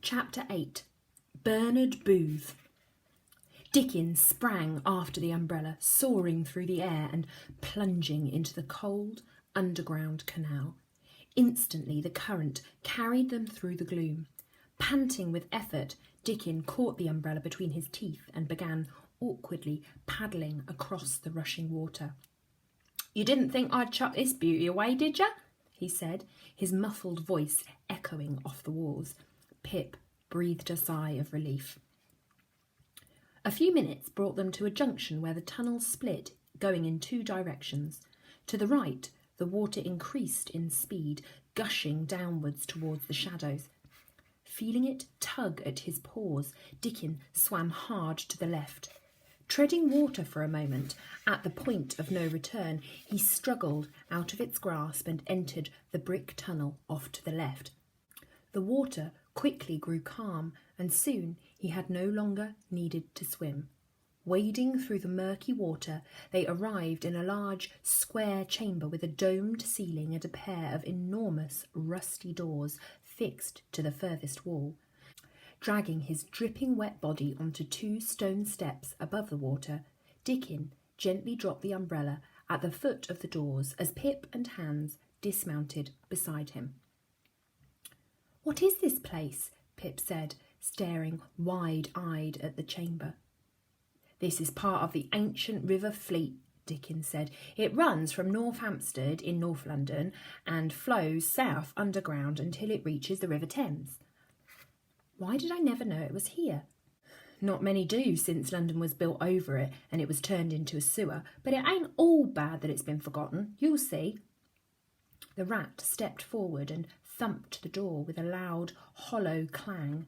Chapter 8. Bernard Booth. Dickon sprang after the umbrella, soaring through the air and plunging into the cold, underground canal. Instantly the current carried them through the gloom. Panting with effort, Dickon caught the umbrella between his teeth and began awkwardly paddling across the rushing water. "You didn't think I'd chuck this beauty away, did ya?" he said, his muffled voice echoing off the walls. Pip breathed a sigh of relief. A few minutes brought them to a junction where the tunnel split, going in two directions. To the right, the water increased in speed, gushing downwards towards the shadows. Feeling it tug at his paws, Dickon swam hard to the left. Treading water for a moment, at the point of no return, he struggled out of its grasp and entered the brick tunnel off to the left. The water quickly grew calm, and soon he had no longer needed to swim. Wading through the murky water, they arrived in a large square chamber with a domed ceiling and a pair of enormous rusty doors fixed to the furthest wall. Dragging his dripping wet body onto two stone steps above the water, Dickon gently dropped the umbrella at the foot of the doors as Pip and Hans dismounted beside him. "What is this place?" Pip said, staring wide-eyed at the chamber. "This is part of the ancient River Fleet," Dickon said. "It runs from North Hampstead in North London and flows south underground until it reaches the River Thames." "Why did I never know it was here?" "Not many do, since London was built over it and it was turned into a sewer, but it ain't all bad that it's been forgotten. You'll see." The rat stepped forward and thumped the door with a loud, hollow clang.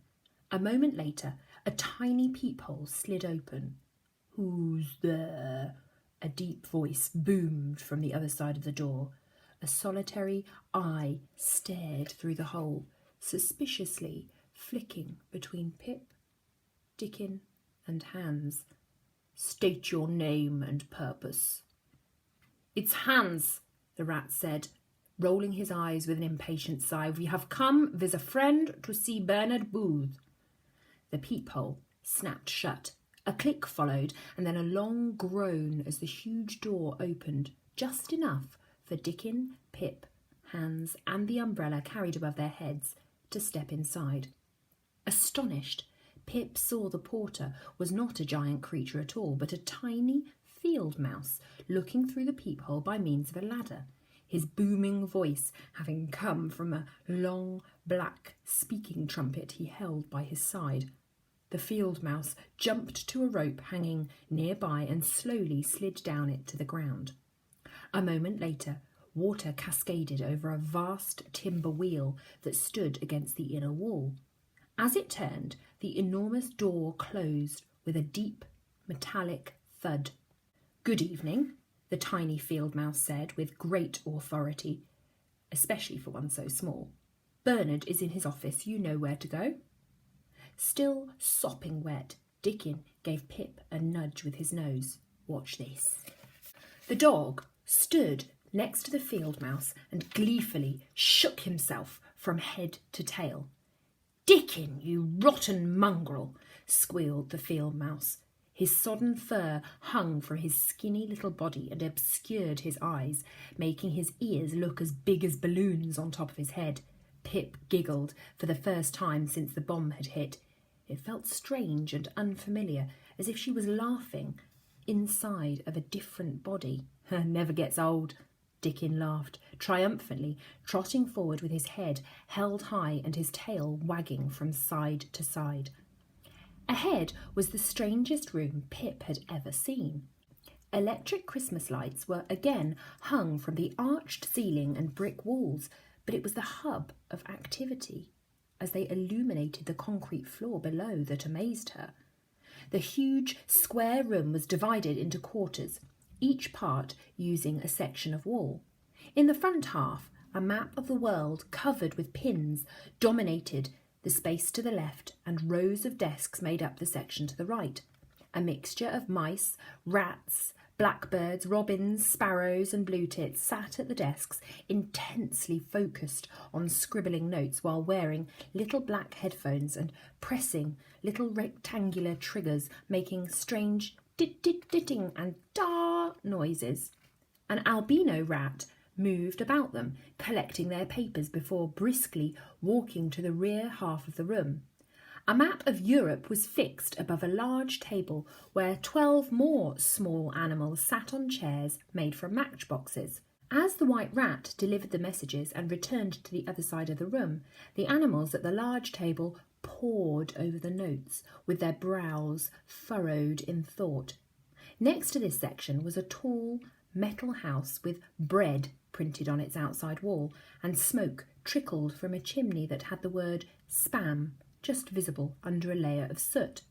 A moment later, a tiny peephole slid open. "Who's there?" a deep voice boomed from the other side of the door. A solitary eye stared through the hole, suspiciously flicking between Pip, Dickon and Hans. "State your name and purpose." "It's Hans," the rat said, rolling his eyes with an impatient sigh. "We have come with a friend to see Bernard Booth." The peephole snapped shut. A click followed, and then a long groan as the huge door opened, just enough for Dickon, Pip, Hans, and the umbrella carried above their heads to step inside. Astonished, Pip saw the porter was not a giant creature at all, but a tiny field mouse looking through the peephole by means of a ladder, his booming voice having come from a long black speaking trumpet he held by his side. The field mouse jumped to a rope hanging nearby and slowly slid down it to the ground. A moment later, water cascaded over a vast timber wheel that stood against the inner wall. As it turned, the enormous door closed with a deep, metallic thud. "Good evening," the tiny field mouse said with great authority, especially for one so small. "Bernard is in his office. You know where to go." Still sopping wet, Dickon gave Pip a nudge with his nose. "Watch this." The dog stood next to the field mouse and gleefully shook himself from head to tail. "Dickon, you rotten mongrel," squealed the field mouse. His sodden fur hung from his skinny little body and obscured his eyes, making his ears look as big as balloons on top of his head. Pip giggled for the first time since the bomb had hit. It felt strange and unfamiliar, as if she was laughing inside of a different body. "Never gets old," Dickon laughed, triumphantly, trotting forward with his head held high and his tail wagging from side to side. Ahead was the strangest room Pip had ever seen. Electric Christmas lights were again hung from the arched ceiling and brick walls, but it was the hub of activity as they illuminated the concrete floor below that amazed her. The huge square room was divided into quarters, each part using a section of wall. In the front half, a map of the world covered with pins dominated the space to the left, and rows of desks made up the section to the right. A mixture of mice, rats, Blackbirds, robins, sparrows and blue tits sat at the desks, intensely focused on scribbling notes while wearing little black headphones and pressing little rectangular triggers, making strange dit-dit-ditting and da noises. An albino rat moved about them, collecting their papers before briskly walking to the rear half of the room. A map of Europe was fixed above a large table where 12 more small animals sat on chairs made from matchboxes. As the white rat delivered the messages and returned to the other side of the room, the animals at the large table pored over the notes, with their brows furrowed in thought. Next to this section was a tall metal house with bread printed on its outside wall, and smoke trickled from a chimney that had the word spam just visible under a layer of soot.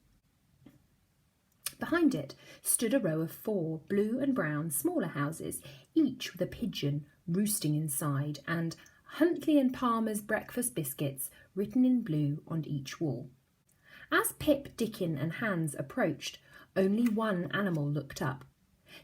Behind it stood a row of 4 blue and brown smaller houses, each with a pigeon roosting inside, and Huntley and Palmer's breakfast biscuits written in blue on each wall. As Pip, Dickin and Hans approached, only one animal looked up.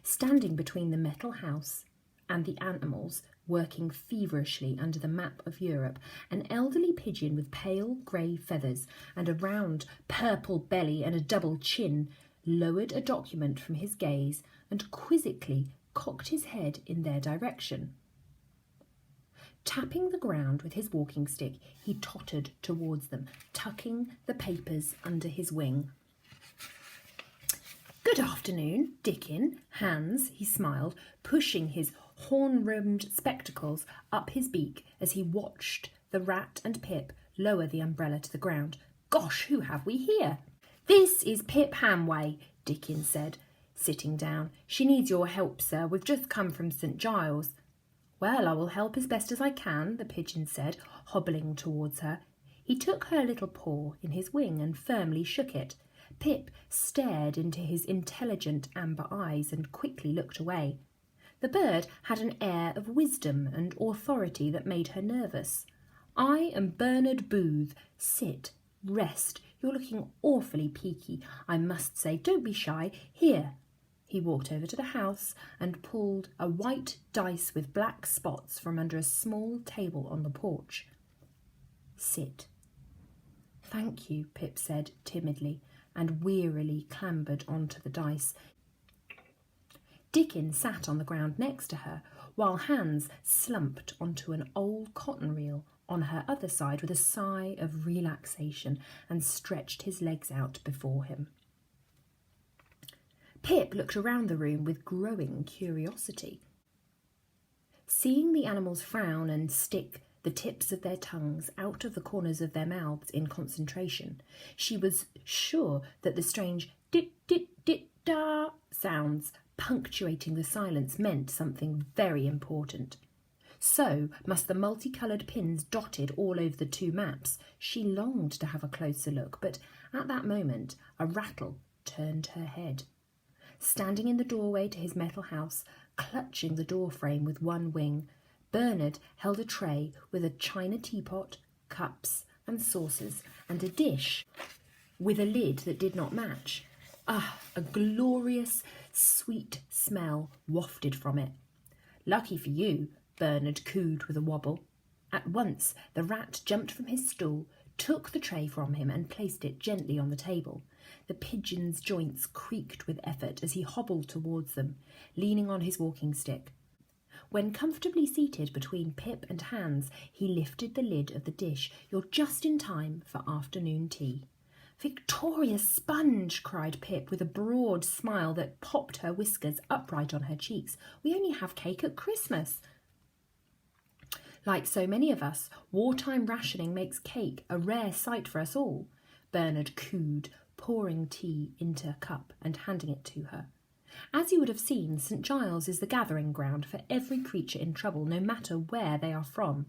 Standing between the metal house and the animals working feverishly under the map of Europe, an elderly pigeon with pale grey feathers and a round purple belly and a double chin lowered a document from his gaze and quizzically cocked his head in their direction. Tapping the ground with his walking stick, he tottered towards them, tucking the papers under his wing. "Good afternoon, Dickin, Hans," he smiled, pushing his horn-rimmed spectacles up his beak as he watched the rat and Pip lower the umbrella to the ground. "Gosh, who have we here?" "This is Pip Hamway," Dickin said, sitting down. "She needs your help, sir. We've just come from St. Giles." "Well, I will help as best as I can," the pigeon said, hobbling towards her. He took her little paw in his wing and firmly shook it. Pip stared into his intelligent amber eyes and quickly looked away. The bird had an air of wisdom and authority that made her nervous. "I am Bernard Booth. Sit, rest. You're looking awfully peaky, I must say. Don't be shy. Here." He walked over to the house and pulled a white dice with black spots from under a small table on the porch. "Sit." "Thank you," Pip said timidly, and wearily clambered onto the dice. Dickin sat on the ground next to her, while Hans slumped onto an old cotton reel on her other side with a sigh of relaxation and stretched his legs out before him. Pip looked around the room with growing curiosity. Seeing the animals frown and stick the tips of their tongues out of the corners of their mouths in concentration, she was sure that the strange dit-dit-dit-da sounds punctuating the silence meant something very important. So must the multicoloured pins dotted all over the 2 maps. She longed to have a closer look, but at that moment a rattle turned her head. Standing in the doorway to his metal house, clutching the door frame with one wing, Bernard held a tray with a china teapot, cups and saucers, and a dish with a lid that did not match. A glorious, sweet smell wafted from it. "Lucky for you," Bernard cooed with a wobble. At once the rat jumped from his stool, took the tray from him and placed it gently on the table. The pigeon's joints creaked with effort as he hobbled towards them, leaning on his walking stick. When comfortably seated between Pip and Hans, he lifted the lid of the dish. "You're just in time for afternoon tea." "Victoria Sponge!" cried Pip with a broad smile that popped her whiskers upright on her cheeks. "We only have cake at Christmas." "Like so many of us, wartime rationing makes cake a rare sight for us all," Bernard cooed, pouring tea into a cup and handing it to her. "As you would have seen, St. Giles is the gathering ground for every creature in trouble, no matter where they are from.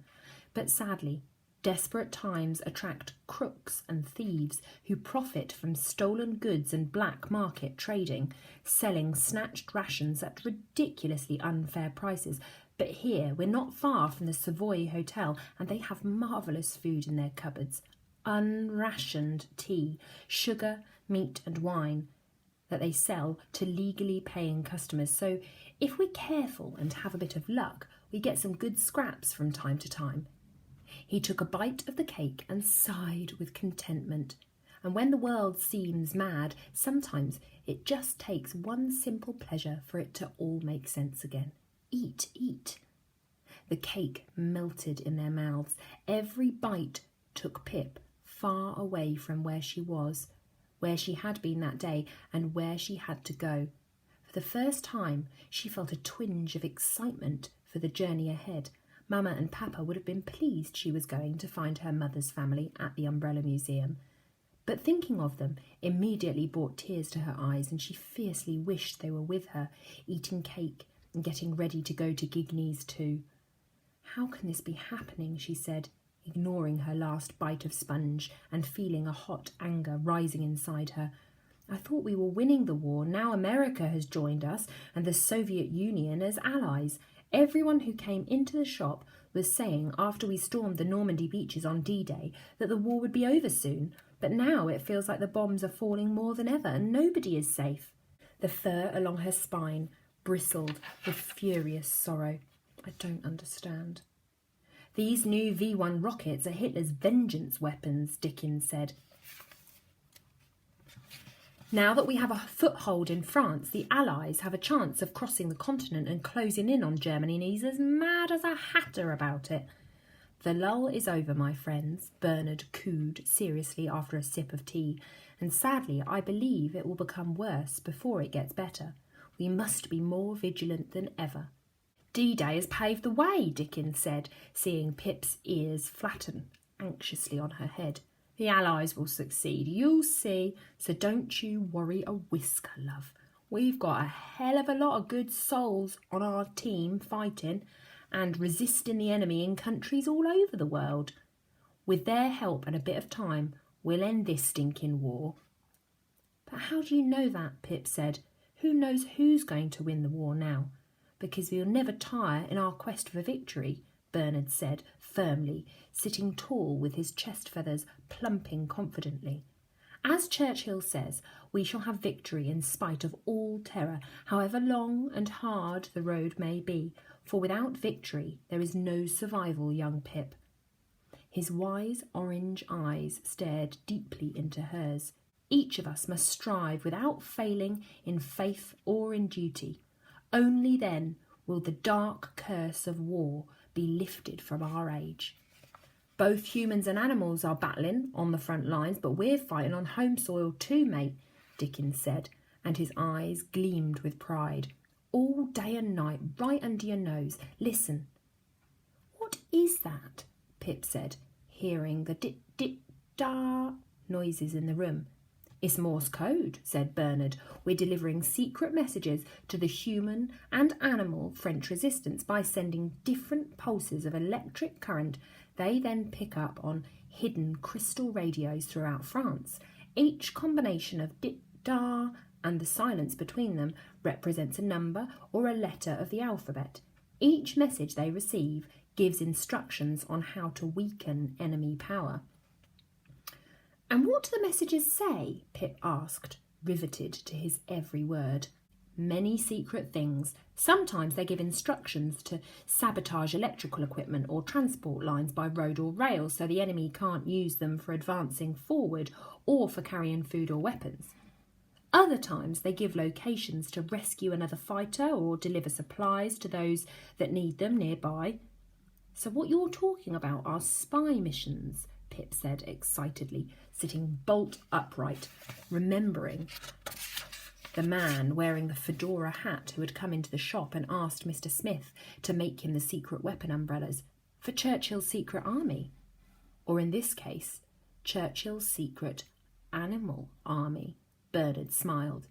But sadly, desperate times attract crooks and thieves who profit from stolen goods and black market trading, selling snatched rations at ridiculously unfair prices. But here we're not far from the Savoy Hotel, and they have marvellous food in their cupboards. Unrationed tea, sugar, meat and wine. that they sell to legally paying customers. So if we're careful and have a bit of luck, we get some good scraps from time to time. He took a bite of the cake and sighed with contentment. And when the world seems mad, sometimes it just takes one simple pleasure for it to all make sense again. Eat, eat. The cake melted in their mouths. Every bite took Pip far away from where she was, where she had been that day, and where she had to go. For the first time, she felt a twinge of excitement for the journey ahead. Mama and Papa would have been pleased she was going to find her mother's family at the Umbrella Museum. But thinking of them immediately brought tears to her eyes, and she fiercely wished they were with her, eating cake and getting ready to go to Gigneys too. "How can this be happening?" she said, ignoring her last bite of sponge and feeling a hot anger rising inside her. "I thought we were winning the war. Now America has joined us and the Soviet Union as allies. Everyone who came into the shop was saying after we stormed the Normandy beaches on D-Day that the war would be over soon. But now it feels like the bombs are falling more than ever and nobody is safe." The fur along her spine bristled with furious sorrow. "I don't understand." "These new V1 rockets are Hitler's vengeance weapons," Dickens said. "Now that we have a foothold in France, the Allies have a chance of crossing the continent and closing in on Germany, and he's as mad as a hatter about it." "The lull is over, my friends," Bernard cooed seriously after a sip of tea, "and sadly I believe it will become worse before it gets better. We must be more vigilant than ever." "D-Day has paved the way," Dickens said, seeing Pip's ears flatten anxiously on her head. "The Allies will succeed, you'll see, so don't you worry a whisker, love. We've got a hell of a lot of good souls on our team fighting and resisting the enemy in countries all over the world. With their help and a bit of time, we'll end this stinking war." "But how do you know that?" Pip said. "Who knows who's going to win the war now?" "Because we'll never tire in our quest for victory," Bernard said firmly, sitting tall with his chest feathers plumping confidently. "As Churchill says, we shall have victory in spite of all terror, however long and hard the road may be, for without victory there is no survival, young Pip." His wise orange eyes stared deeply into hers. "Each of us must strive without failing in faith or in duty. Only then will the dark curse of war be lifted from our age. Both humans and animals are battling on the front lines, but we're fighting on home soil too, mate," Dickens said, and his eyes gleamed with pride. "All day and night, right under your nose. Listen." "What is that?" Pip said, hearing the dit-dit-da noises in the room. "It's Morse code," said Bernard. "We're delivering secret messages to the human and animal French resistance by sending different pulses of electric current. They then pick up on hidden crystal radios throughout France. Each combination of dit-da and the silence between them represents a number or a letter of the alphabet. Each message they receive gives instructions on how to weaken enemy power." "And what do the messages say?" Pip asked, riveted to his every word. "Many secret things. Sometimes they give instructions to sabotage electrical equipment or transport lines by road or rail so the enemy can't use them for advancing forward or for carrying food or weapons. Other times they give locations to rescue another fighter or deliver supplies to those that need them nearby." "So what you're talking about are spy missions," Pip said excitedly, sitting bolt upright, remembering the man wearing the fedora hat who had come into the shop and asked Mr. Smith to make him the secret weapon umbrellas for Churchill's secret army. Or in this case, Churchill's secret animal army. Bernard smiled.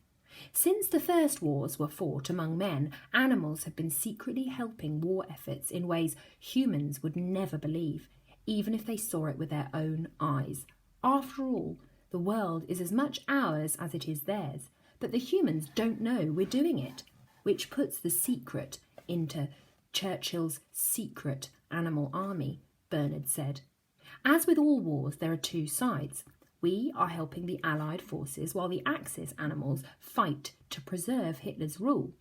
Since the first wars were fought among men, animals have been secretly helping war efforts in ways humans would never believe, even if they saw it with their own eyes. After all, the world is as much ours as it is theirs, but the humans don't know we're doing it, which puts the secret into Churchill's secret animal army, Bernard said. As with all wars, there are two sides. We are helping the Allied forces while the Axis animals fight to preserve Hitler's rule.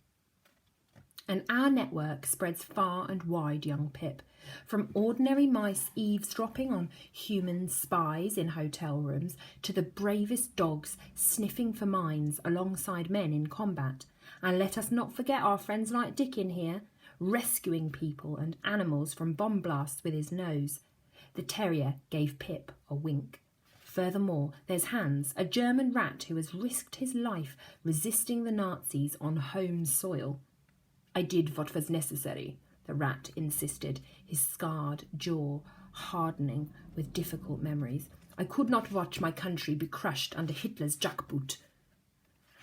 And our network spreads far and wide, young Pip, from ordinary mice eavesdropping on human spies in hotel rooms to the bravest dogs sniffing for mines alongside men in combat. And let us not forget our friends like Dickon here, rescuing people and animals from bomb blasts with his nose. The terrier gave Pip a wink. Furthermore, there's Hans, a German rat who has risked his life resisting the Nazis on home soil. I did what was necessary, the rat insisted, his scarred jaw hardening with difficult memories. I could not watch my country be crushed under Hitler's jackboot.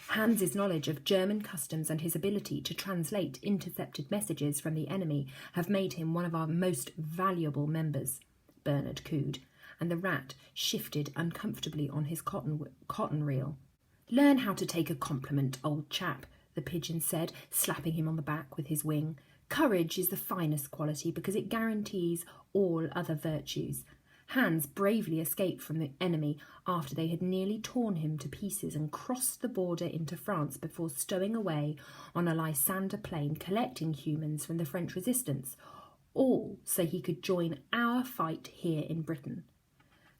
Hans's knowledge of German customs and his ability to translate intercepted messages from the enemy have made him one of our most valuable members, Bernard cooed, and the rat shifted uncomfortably on his cotton reel. Learn how to take a compliment, old chap, the pigeon said, slapping him on the back with his wing. Courage is the finest quality because it guarantees all other virtues. Hans bravely escaped from the enemy after they had nearly torn him to pieces and crossed the border into France before stowing away on a Lysander plane collecting humans from the French resistance, all so he could join our fight here in Britain.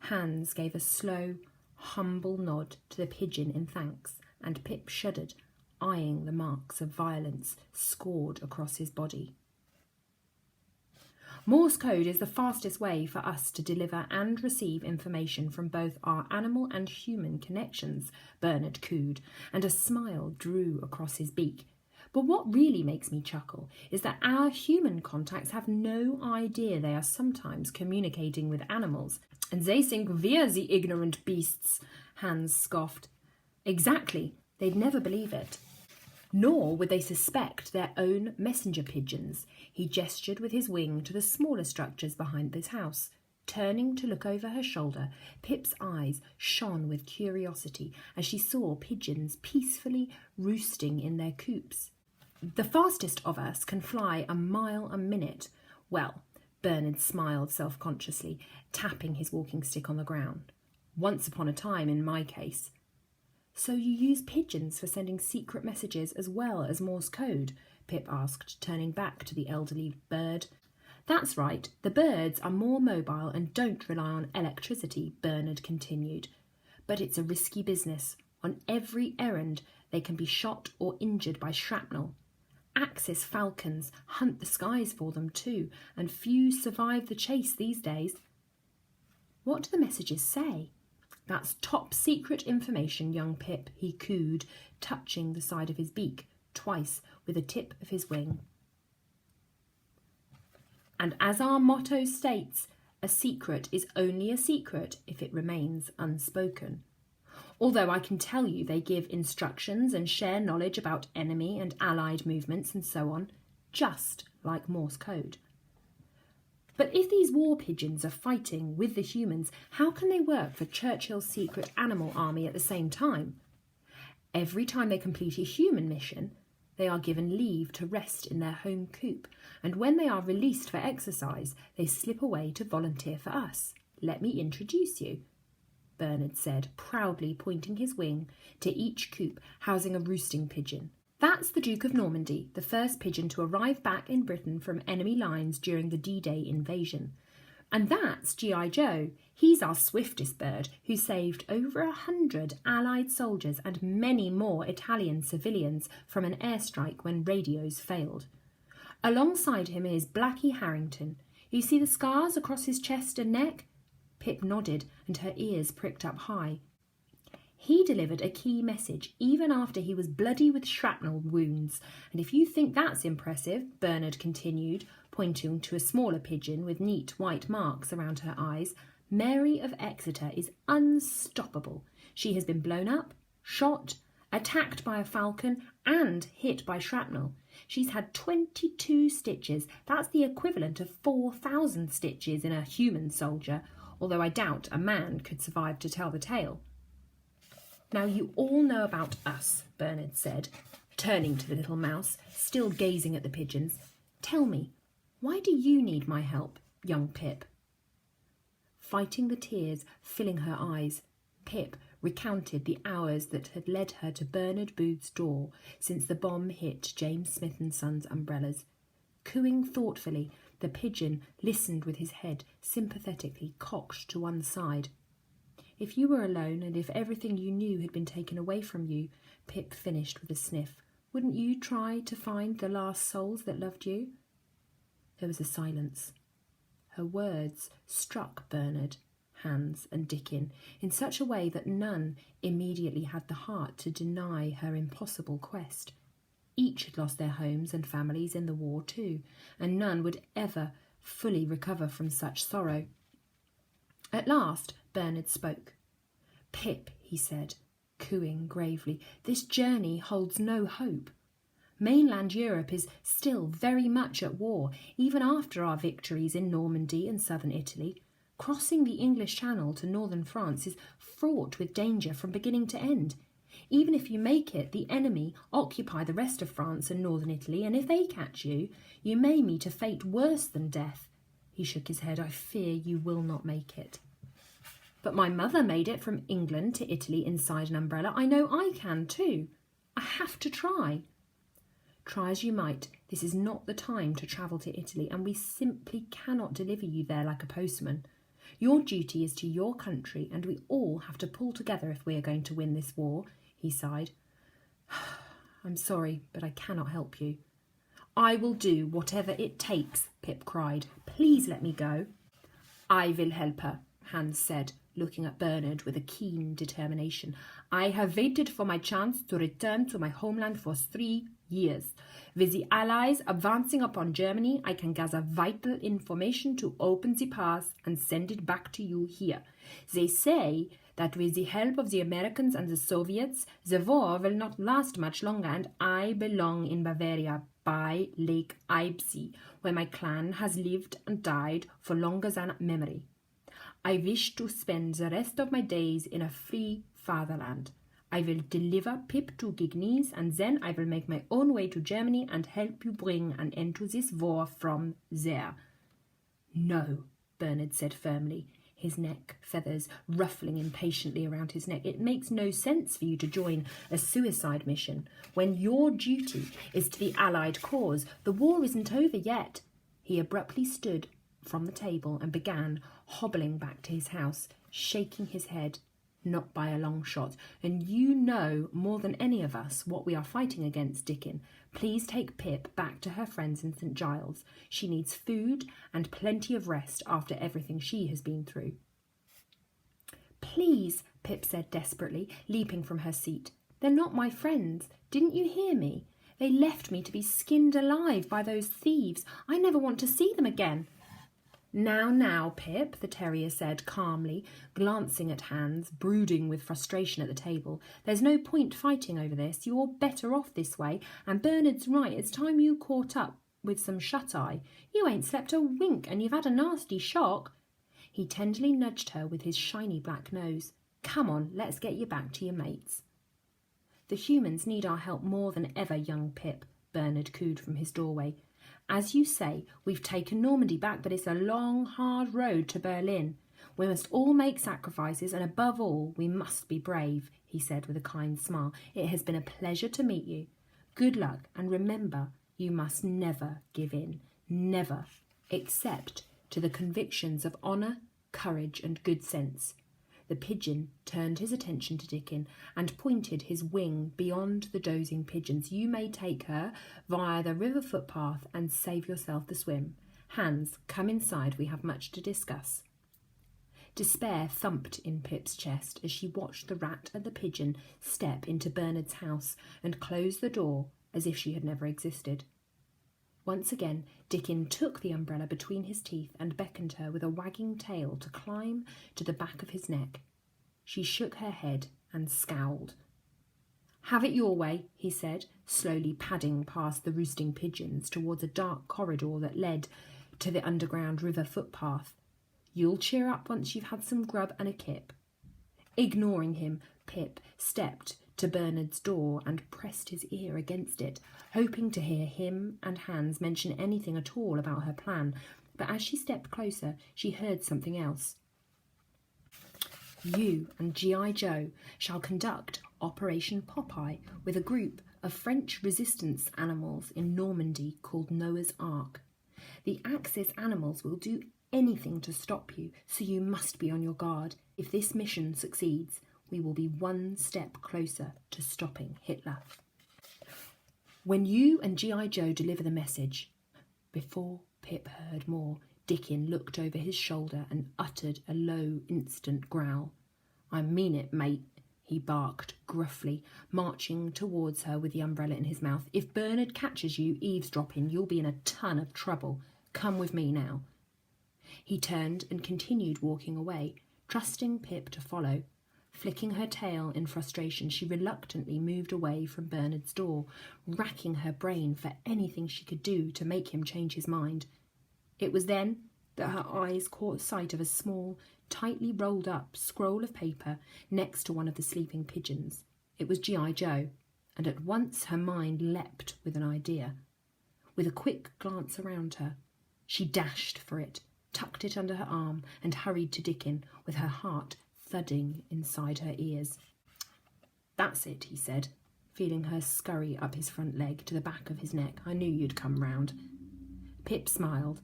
Hans gave a slow, humble nod to the pigeon in thanks, and Pip shuddered, eyeing the marks of violence scored across his body. Morse code is the fastest way for us to deliver and receive information from both our animal and human connections, Bernard cooed, and a smile drew across his beak. But what really makes me chuckle is that our human contacts have no idea they are sometimes communicating with animals. And they think we're the ignorant beasts, Hans scoffed. Exactly, they'd never believe it. Nor would they suspect their own messenger pigeons. He gestured with his wing to the smaller structures behind this house. Turning to look over her shoulder, Pip's eyes shone with curiosity as she saw pigeons peacefully roosting in their coops. The fastest of us can fly a mile a minute. Well, Bernard smiled self-consciously, tapping his walking stick on the ground. Once upon a time, in my case. So you use pigeons for sending secret messages as well as Morse code? Pip asked, turning back to the elderly bird. That's right, the birds are more mobile and don't rely on electricity, Bernard continued. But it's a risky business. On every errand, they can be shot or injured by shrapnel. Axis falcons hunt the skies for them too, and few survive the chase these days. What do the messages say? That's top secret information, young Pip, he cooed, touching the side of his beak twice with the tip of his wing. And as our motto states, a secret is only a secret if it remains unspoken. Although I can tell you they give instructions and share knowledge about enemy and allied movements and so on, just like Morse code. But if these war pigeons are fighting with the humans, how can they work for Churchill's secret animal army at the same time? Every time they complete a human mission, they are given leave to rest in their home coop, and when they are released for exercise, they slip away to volunteer for us. Let me introduce you, Bernard said, proudly pointing his wing to each coop housing a roosting pigeon. That's the Duke of Normandy, the first pigeon to arrive back in Britain from enemy lines during the D-Day invasion. And that's G.I. Joe. He's our swiftest bird, who saved over 100 Allied soldiers and many more Italian civilians from an airstrike when radios failed. Alongside him is Blackie Harrington. You see the scars across his chest and neck? Pip nodded, and her ears pricked up high. He delivered a key message even after he was bloody with shrapnel wounds, and if you think that's impressive, Bernard continued, pointing to a smaller pigeon with neat white marks around her eyes, Mary of Exeter is unstoppable. She has been blown up, shot, attacked by a falcon, and hit by shrapnel. She's had 22 stitches. That's the equivalent of 4,000 stitches in a human soldier, although I doubt a man could survive to tell the tale. Now you all know about us, Bernard said, turning to the little mouse, still gazing at the pigeons. Tell me, why do you need my help, young Pip? Fighting the tears filling her eyes, Pip recounted the hours that had led her to Bernard Booth's door since the bomb hit James Smith and Son's umbrellas. Cooing thoughtfully, the pigeon listened with his head sympathetically cocked to one side. If you were alone and if everything you knew had been taken away from you, Pip finished with a sniff, wouldn't you try to find the last souls that loved you? There was a silence. Her words struck Bernard, Hans and Dickon in such a way that none immediately had the heart to deny her impossible quest. Each had lost their homes and families in the war too, and none would ever fully recover from such sorrow. At last Bernard spoke. "Pip," he said, cooing gravely, "this journey holds no hope. Mainland Europe is still very much at war, even after our victories in Normandy and southern Italy. Crossing the English Channel to northern France is fraught with danger from beginning to end. Even if you make it, the enemy occupy the rest of France and northern Italy, and if they catch you, you may meet a fate worse than death." He shook his head. "I fear you will not make it." "But my mother made it from England to Italy inside an umbrella. I know I can too. I have to try." "Try as you might, this is not the time to travel to Italy, and we simply cannot deliver you there like a postman. Your duty is to your country, and we all have to pull together if we are going to win this war," he sighed. "I'm sorry, but I cannot help you." "I will do whatever it takes," Pip cried. "Please let me go." "I will help her," Hans said, looking at Bernard with a keen determination. "I have waited for my chance to return to my homeland for 3 years. With the Allies advancing upon Germany, I can gather vital information to open the pass and send it back to you here. They say that with the help of the Americans and the Soviets, the war will not last much longer, and I belong in Bavaria by Lake Eibsee, where my clan has lived and died for longer than memory. I wish to spend the rest of my days in a free fatherland. I will deliver Pip to Gignes, and then I will make my own way to Germany and help you bring an end to this war from there." "No," Bernard said firmly, his neck feathers ruffling impatiently around his neck. "It makes no sense for you to join a suicide mission when your duty is to the Allied cause. The war isn't over yet." He abruptly stood from the table and began hobbling back to his house, shaking his head. "Not by a long shot, and you know more than any of us what we are fighting against, Dickon. Please take Pip back to her friends in St. Giles. She needs food and plenty of rest after everything she has been through." "Please," Pip said desperately, leaping from her seat. "They're not my friends. Didn't you hear me? They left me to be skinned alive by those thieves. I never want to see them again." Now, Pip," the terrier said calmly, glancing at Hans, brooding with frustration at the table. "There's no point fighting over this. You're better off this way, and Bernard's right. It's time you caught up with some shut-eye. You ain't slept a wink, and you've had a nasty shock." He tenderly nudged her with his shiny black nose. "Come on, let's get you back to your mates." "The humans need our help more than ever, young Pip," Bernard cooed from his doorway. "As you say, we've taken Normandy back, but it's a long, hard road to Berlin. We must all make sacrifices, and above all, we must be brave," he said with a kind smile. "It has been a pleasure to meet you. Good luck, and remember, you must never give in. Never, except to the convictions of honour, courage, and good sense." The pigeon turned his attention to Dickon and pointed his wing beyond the dozing pigeons. "You may take her via the river footpath and save yourself the swim. Hans, come inside. We have much to discuss." Despair thumped in Pip's chest as she watched the rat and the pigeon step into Bernard's house and close the door as if she had never existed. Once again, Dickon took the umbrella between his teeth and beckoned her with a wagging tail to climb to the back of his neck. She shook her head and scowled. "Have it your way," he said, slowly padding past the roosting pigeons towards a dark corridor that led to the underground river footpath. "You'll cheer up once you've had some grub and a kip." Ignoring him, Pip stepped to Bernard's door and pressed his ear against it, hoping to hear him and Hans mention anything at all about her plan. But as she stepped closer, she heard something else. You and G.I. Joe shall conduct Operation Popeye with a group of French resistance animals in Normandy called Noah's Ark. The Axis animals will do anything to stop you, so you must be on your guard. If this mission succeeds, we will be one step closer to stopping Hitler. When you and G.I. Joe deliver the message. Before Pip heard more, Dickin looked over his shoulder and uttered a low, instant growl. I mean it, mate, he barked gruffly, marching towards her with the umbrella in his mouth. If Bernard catches you eavesdropping, you'll be in a ton of trouble. Come with me now. He turned and continued walking away, trusting Pip to follow. Flicking her tail in frustration, she reluctantly moved away from Bernard's door, racking her brain for anything she could do to make him change his mind. It was then that her eyes caught sight of a small, tightly rolled up scroll of paper next to one of the sleeping pigeons. It was G.I. Joe, and at once her mind leapt with an idea. With a quick glance around her, she dashed for it, tucked it under her arm, and hurried to Dickin, with her heart thudding inside her ears. That's it, he said, feeling her scurry up his front leg to the back of his neck. I knew you'd come round. Pip smiled.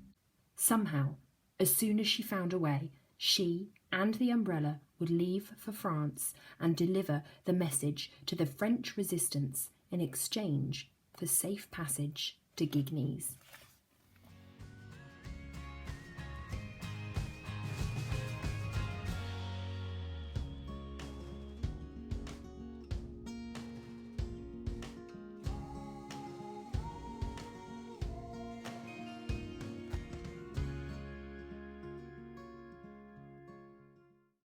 Somehow, as soon as she found a way, she and the umbrella would leave for France and deliver the message to the French resistance in exchange for safe passage to Gignes.